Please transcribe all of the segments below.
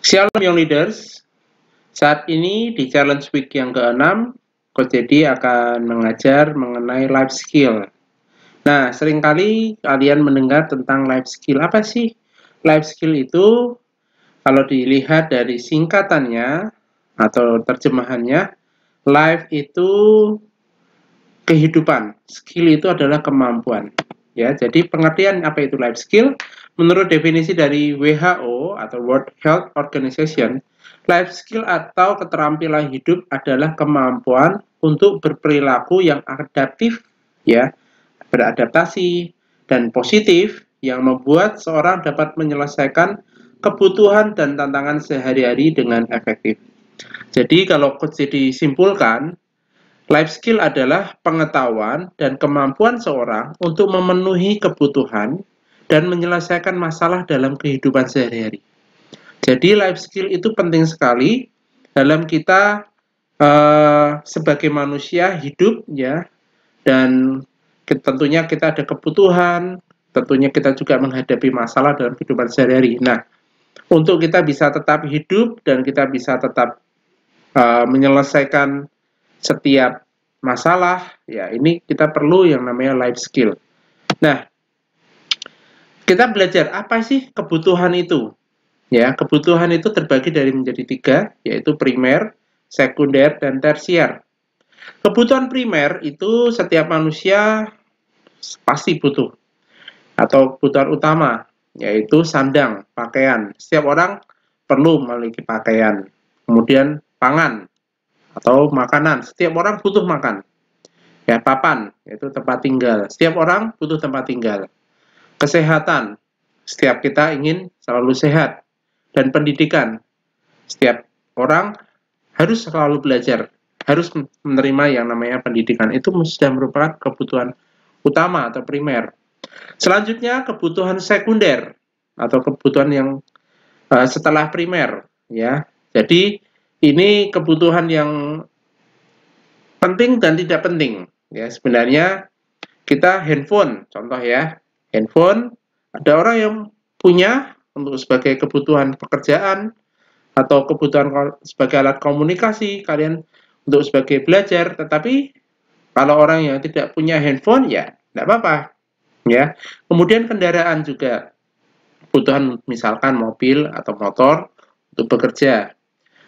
Shalom Young Leaders, saat ini di Challenge Week yang ke-6, Coach Dedi akan mengajar mengenai life skill. Nah, seringkali kalian mendengar tentang life skill. Apa sih life skill itu? Kalau dilihat dari singkatannya atau terjemahannya, life itu kehidupan, skill itu adalah kemampuan. Ya, jadi pengertian apa itu life skill? Menurut definisi dari WHO atau World Health Organization, life skill atau keterampilan hidup adalah kemampuan untuk berperilaku yang adaptif, ya, beradaptasi dan positif yang membuat seorang dapat menyelesaikan kebutuhan dan tantangan sehari-hari dengan efektif. Jadi kalau Coach Dedi simpulkan, life skill adalah pengetahuan dan kemampuan seorang untuk memenuhi kebutuhan dan menyelesaikan masalah dalam kehidupan sehari-hari. Jadi life skill itu penting sekali dalam kita sebagai manusia hidup, ya, dan tentunya kita ada kebutuhan, tentunya kita juga menghadapi masalah dalam kehidupan sehari-hari. Nah, untuk kita bisa tetap hidup dan kita bisa tetap menyelesaikan setiap masalah, ya ini kita perlu yang namanya life skill. Nah, kita belajar apa sih kebutuhan itu? Ya, kebutuhan itu terbagi menjadi 3, yaitu primer, sekunder, dan tersier. Kebutuhan primer itu setiap manusia pasti butuh, atau kebutuhan utama, yaitu sandang, pakaian. Setiap orang perlu memiliki pakaian. Kemudian pangan atau makanan. Setiap orang butuh makan. Ya, papan, yaitu tempat tinggal. Setiap orang butuh tempat tinggal. Kesehatan, setiap kita ingin selalu sehat. Dan pendidikan, setiap orang harus selalu belajar, harus menerima yang namanya pendidikan. Itu sudah merupakan kebutuhan utama atau primer. Selanjutnya, kebutuhan sekunder atau kebutuhan yang setelah primer, ya. Jadi ini kebutuhan yang penting dan tidak penting. Ya, sebenarnya kita handphone, contoh ya, handphone, ada orang yang punya untuk sebagai kebutuhan pekerjaan atau kebutuhan sebagai alat komunikasi, kalian untuk sebagai belajar, tetapi kalau orang yang tidak punya handphone, ya tidak apa-apa. Ya, kemudian kendaraan juga, kebutuhan misalkan mobil atau motor untuk bekerja.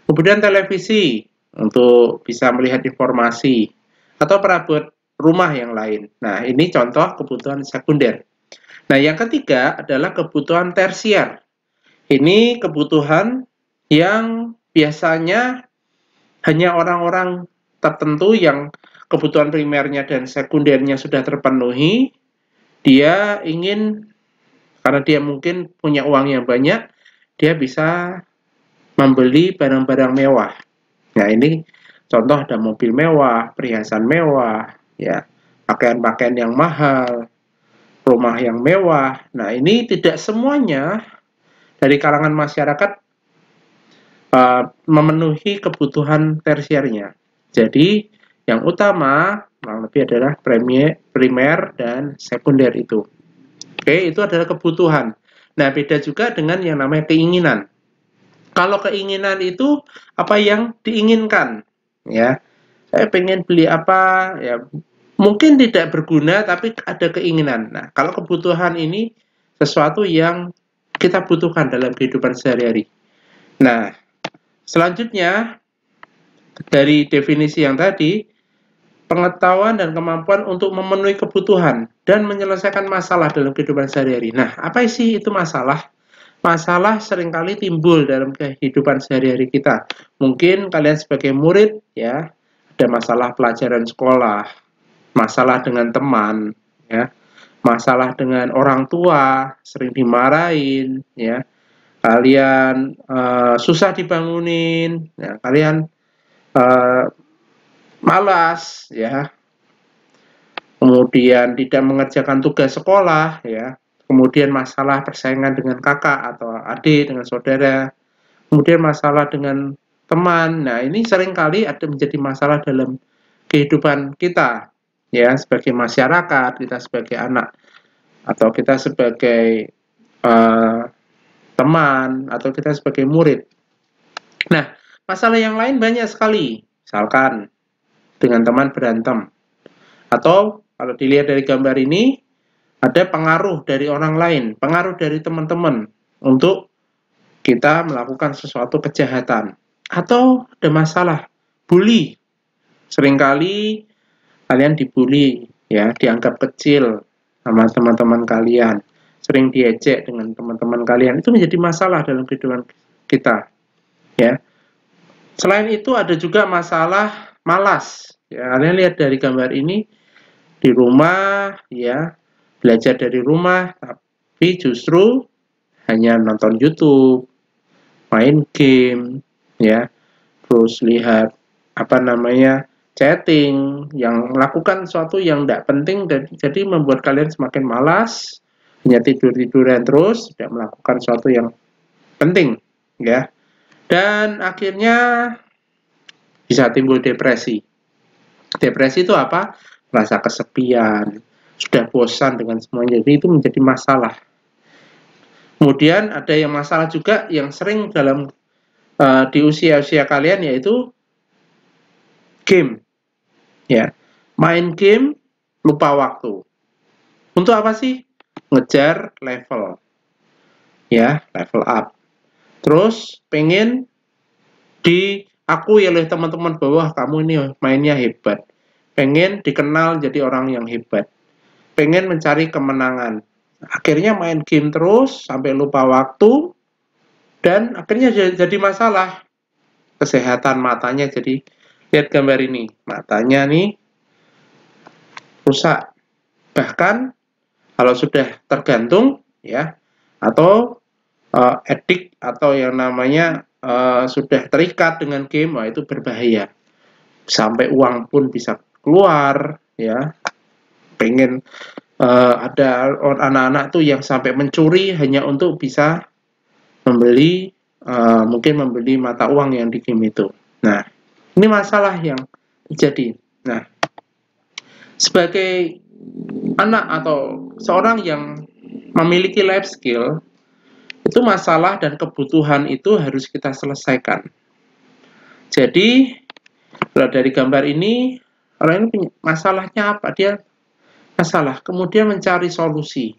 Kemudian televisi untuk bisa melihat informasi atau perabot rumah yang lain. Nah, ini contoh kebutuhan sekunder. Nah, yang ketiga adalah kebutuhan tersier. Ini kebutuhan yang biasanya hanya orang-orang tertentu yang kebutuhan primernya dan sekundernya sudah terpenuhi. Dia ingin, karena dia mungkin punya uang yang banyak, dia bisa membeli barang-barang mewah. Nah, ini contoh ada mobil mewah, perhiasan mewah, ya, pakaian-pakaian yang mahal, rumah yang mewah. Nah, ini tidak semuanya dari kalangan masyarakat memenuhi kebutuhan tersiernya. Jadi, yang utama kurang lebih adalah primer dan sekunder itu. Oke, itu adalah kebutuhan. Nah, beda juga dengan yang namanya keinginan. Kalau keinginan itu apa yang diinginkan, ya. Saya pengen beli apa, ya mungkin tidak berguna tapi ada keinginan. Nah, kalau kebutuhan ini sesuatu yang kita butuhkan dalam kehidupan sehari-hari. Nah, selanjutnya dari definisi yang tadi, pengetahuan dan kemampuan untuk memenuhi kebutuhan dan menyelesaikan masalah dalam kehidupan sehari-hari. Nah, apa sih itu masalah? Masalah seringkali timbul dalam kehidupan sehari-hari kita. Mungkin kalian sebagai murid, ya, ada masalah pelajaran sekolah, masalah dengan teman, ya, masalah dengan orang tua, sering dimarahin, ya, kalian susah dibangunin, ya, kalian malas, ya, kemudian tidak mengerjakan tugas sekolah, ya, kemudian masalah persaingan dengan kakak atau adik, dengan saudara, kemudian masalah dengan teman. Nah, ini seringkali ada menjadi masalah dalam kehidupan kita, ya, sebagai masyarakat, kita sebagai anak, atau kita sebagai teman, atau kita sebagai murid. Nah, masalah yang lain banyak sekali. Misalkan dengan teman berantem. Atau kalau dilihat dari gambar ini, ada pengaruh dari orang lain, pengaruh dari teman-teman untuk kita melakukan sesuatu kejahatan. Atau ada masalah bully. Seringkali kalian dibully, ya, dianggap kecil sama teman-teman kalian. Sering diejek dengan teman-teman kalian. Itu menjadi masalah dalam kehidupan kita, ya. Selain itu ada juga masalah malas. Ya, kalian lihat dari gambar ini, di rumah, ya, belajar dari rumah, tapi justru hanya nonton YouTube, main game, ya, terus lihat chatting, yang melakukan sesuatu yang tidak penting, dan jadi membuat kalian semakin malas, hanya tidur-tiduran terus, tidak melakukan sesuatu yang penting, ya, dan akhirnya bisa timbul depresi. Depresi itu apa? Rasa kesepian, sudah bosan dengan semuanya, jadi itu menjadi masalah. Kemudian ada yang masalah juga yang sering dalam di usia-usia kalian, yaitu game, ya, main game lupa waktu. Untuk apa sih? Ngejar level, ya, level up. Terus pengen diakui oleh teman-teman bahwa kamu ini mainnya hebat. Pengen dikenal jadi orang yang hebat. Pengen mencari kemenangan. Akhirnya main game terus sampai lupa waktu, dan akhirnya jadi masalah. Kesehatan matanya, jadi lihat gambar ini, matanya nih rusak. Bahkan kalau sudah tergantung, ya, atau edik, atau yang namanya sudah terikat dengan game, wah, itu berbahaya. Sampai uang pun bisa keluar, ya. Pengen ada anak-anak tuh yang sampai mencuri hanya untuk bisa membeli mungkin membeli mata uang yang di game itu. Nah, ini masalah yang terjadi. Nah, sebagai anak atau seorang yang memiliki life skill, itu masalah dan kebutuhan itu harus kita selesaikan. Jadi, kalau dari gambar ini, orang ini punya masalahnya apa? Dia masalah, kemudian mencari solusi.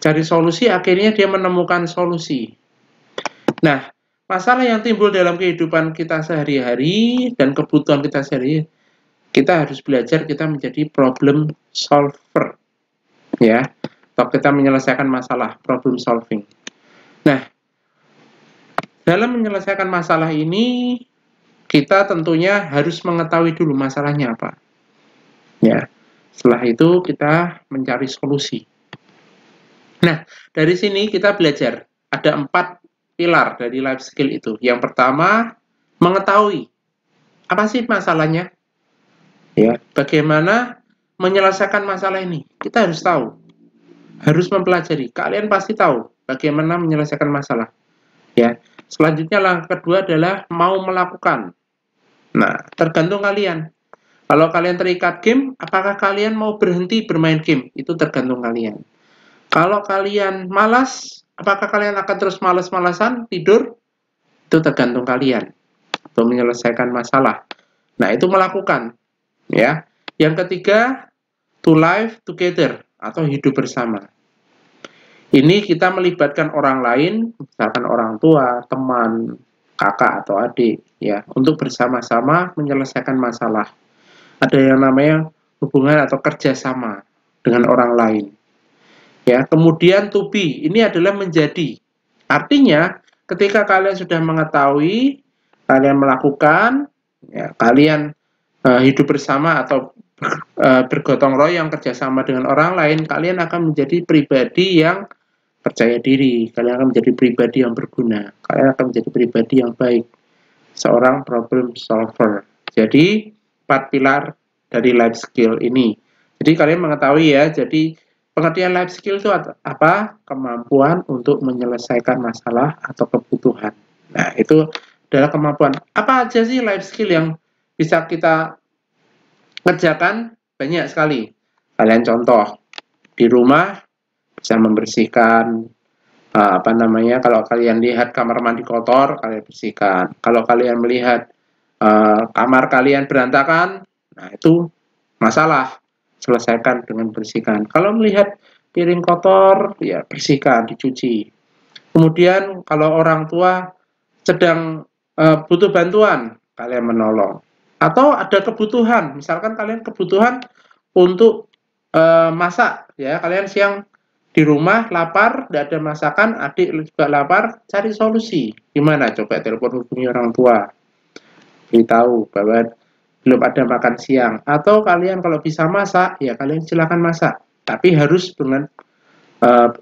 Cari solusi, akhirnya dia menemukan solusi. Nah, masalah yang timbul dalam kehidupan kita sehari-hari dan kebutuhan kita sehari-hari, kita harus belajar, kita menjadi problem solver, ya, atau kita menyelesaikan masalah, problem solving. Nah, dalam menyelesaikan masalah ini, kita tentunya harus mengetahui dulu masalahnya apa, ya. Setelah itu kita mencari solusi. Nah, dari sini kita belajar ada 4 pilar dari life skill itu. Yang pertama, mengetahui apa sih masalahnya, ya, bagaimana menyelesaikan masalah ini. Kita harus tahu, harus mempelajari. Kalian pasti tahu bagaimana menyelesaikan masalah, ya. Selanjutnya, langkah kedua adalah mau melakukan. Nah, tergantung kalian. Kalau kalian terikat game, apakah kalian mau berhenti bermain game? Itu tergantung kalian. Kalau kalian malas, apakah kalian akan terus malas-malasan tidur? Itu tergantung kalian untuk menyelesaikan masalah. Nah, itu melakukan, ya. Yang ketiga, to live together atau hidup bersama. Ini kita melibatkan orang lain, misalkan orang tua, teman, kakak atau adik, ya, untuk bersama-sama menyelesaikan masalah. Ada yang namanya hubungan atau kerjasama dengan orang lain, ya. Kemudian to be, ini adalah menjadi. Artinya ketika kalian sudah mengetahui, kalian melakukan, ya, kalian hidup bersama atau bergotong royong kerjasama dengan orang lain, kalian akan menjadi pribadi yang percaya diri, kalian akan menjadi pribadi yang berguna, kalian akan menjadi pribadi yang baik, seorang problem solver. Jadi 4 pilar dari life skill ini. Jadi kalian mengetahui, ya, jadi pengertian life skill itu apa? Kemampuan untuk menyelesaikan masalah atau kebutuhan. Nah, itu adalah kemampuan. Apa aja sih life skill yang bisa kita kerjakan? Banyak sekali. Kalian contoh, di rumah bisa membersihkan, apa namanya, kalau kalian lihat kamar mandi kotor, kalian bersihkan. Kalau kalian melihat kamar kalian berantakan, nah itu masalah, selesaikan dengan bersihkan. Kalau melihat piring kotor, ya bersihkan, dicuci. Kemudian kalau orang tua sedang butuh bantuan, kalian menolong. Atau ada kebutuhan, misalkan kalian kebutuhan untuk masak, ya kalian siang di rumah lapar, tidak ada masakan, adik juga lapar, cari solusi. Gimana? Coba telepon hubungi orang tua, beritahu bahwa belum ada makan siang. Atau kalian kalau bisa masak, ya kalian silakan masak. Tapi harus dengan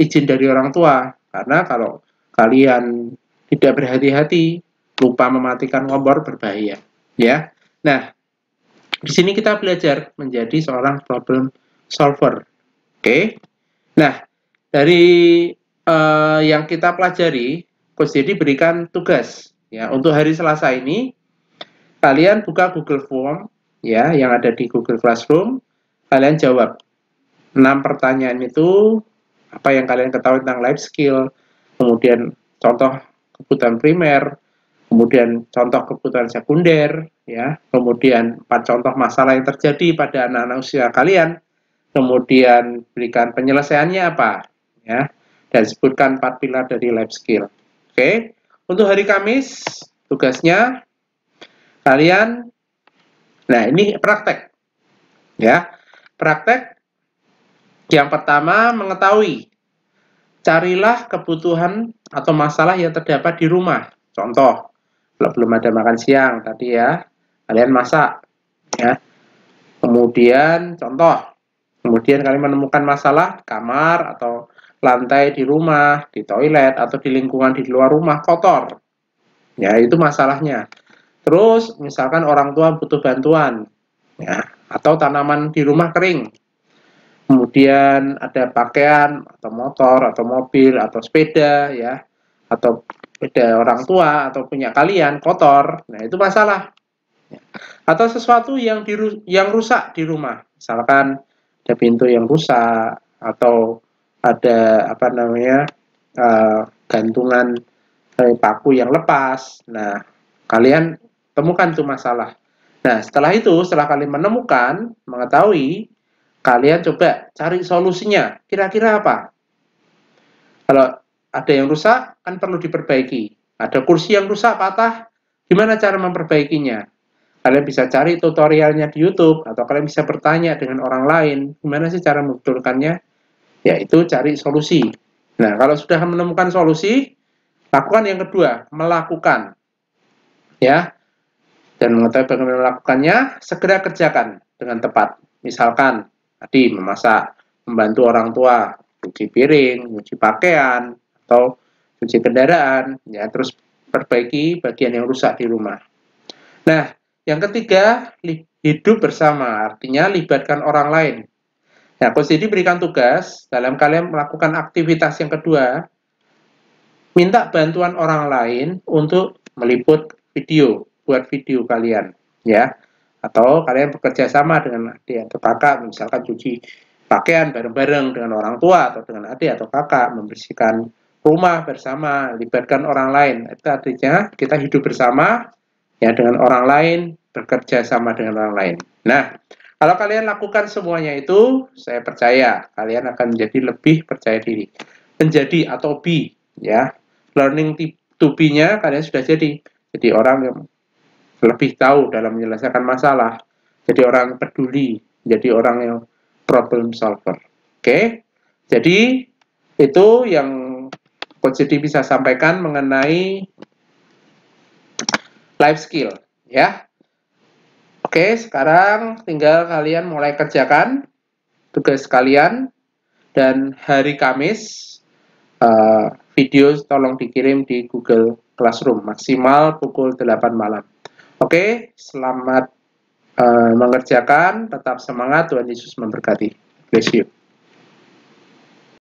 izin dari orang tua. Karena kalau kalian tidak berhati-hati, lupa mematikan kompor, berbahaya. Ya. Nah, di sini kita belajar menjadi seorang problem solver. Oke. Nah, dari yang kita pelajari, Coach Dedi berikan tugas. Ya, untuk hari Selasa ini, kalian buka Google Form, ya, yang ada di Google Classroom. Kalian jawab 6 pertanyaan itu, apa yang kalian ketahui tentang life skill, kemudian contoh kebutuhan primer, kemudian contoh kebutuhan sekunder, ya, kemudian 4 contoh masalah yang terjadi pada anak-anak usia kalian, kemudian berikan penyelesaiannya apa, ya, dan sebutkan 4 pilar dari life skill. Oke, untuk hari Kamis tugasnya kalian, nah ini praktek, ya, praktek. Yang pertama, mengetahui, carilah kebutuhan atau masalah yang terdapat di rumah. Contoh, kalau belum ada makan siang tadi ya, kalian masak, ya. Kemudian contoh, kemudian kalian menemukan masalah kamar atau lantai di rumah, di toilet atau di lingkungan di luar rumah kotor. Ya, itu masalahnya. Terus misalkan orang tua butuh bantuan, ya, atau tanaman di rumah kering. Kemudian ada pakaian atau motor atau mobil atau sepeda, ya, atau sepeda orang tua atau punya kalian kotor. Nah, itu masalah. Atau sesuatu yang rusak di rumah. Misalkan ada pintu yang rusak atau ada apa namanya gantungan paku yang lepas. Nah, kalian temukan itu masalah. Nah, setelah itu, setelah kalian menemukan, mengetahui, kalian coba cari solusinya. Kira-kira apa? Kalau ada yang rusak, kan perlu diperbaiki. Ada kursi yang rusak, patah, gimana cara memperbaikinya? Kalian bisa cari tutorialnya di YouTube, atau kalian bisa bertanya dengan orang lain, gimana sih cara membetulkannya? Yaitu cari solusi. Nah, kalau sudah menemukan solusi, lakukan yang kedua, melakukan. Ya, dan mengetahui bagaimana melakukannya, segera kerjakan dengan tepat. Misalkan, tadi memasak, membantu orang tua, cuci piring, cuci pakaian, atau cuci kendaraan, ya, terus perbaiki bagian yang rusak di rumah. Nah, yang ketiga, hidup bersama, artinya libatkan orang lain. Nah, Coach Didi berikan tugas, dalam kalian melakukan aktivitas yang kedua, minta bantuan orang lain untuk meliput video, buat video kalian, ya. Atau kalian bekerja sama dengan adik atau kakak, misalkan cuci pakaian bareng-bareng dengan orang tua atau dengan adik atau kakak, membersihkan rumah bersama, libatkan orang lain. Itu artinya kita hidup bersama, ya, dengan orang lain, bekerja sama dengan orang lain. Nah, kalau kalian lakukan semuanya itu, saya percaya kalian akan menjadi lebih percaya diri. Menjadi atau be, ya, learning to be-nya kalian sudah jadi orang yang lebih tahu dalam menyelesaikan masalah, jadi orang peduli, jadi orang yang problem solver. Oke, jadi itu yang Coach Dedi bisa sampaikan mengenai life skill, ya. Oke, sekarang tinggal kalian mulai kerjakan tugas kalian, dan hari Kamis video tolong dikirim di Google Classroom maksimal pukul 8 malam. Oke, selamat mengerjakan, tetap semangat, Tuhan Yesus memberkati. Bless you.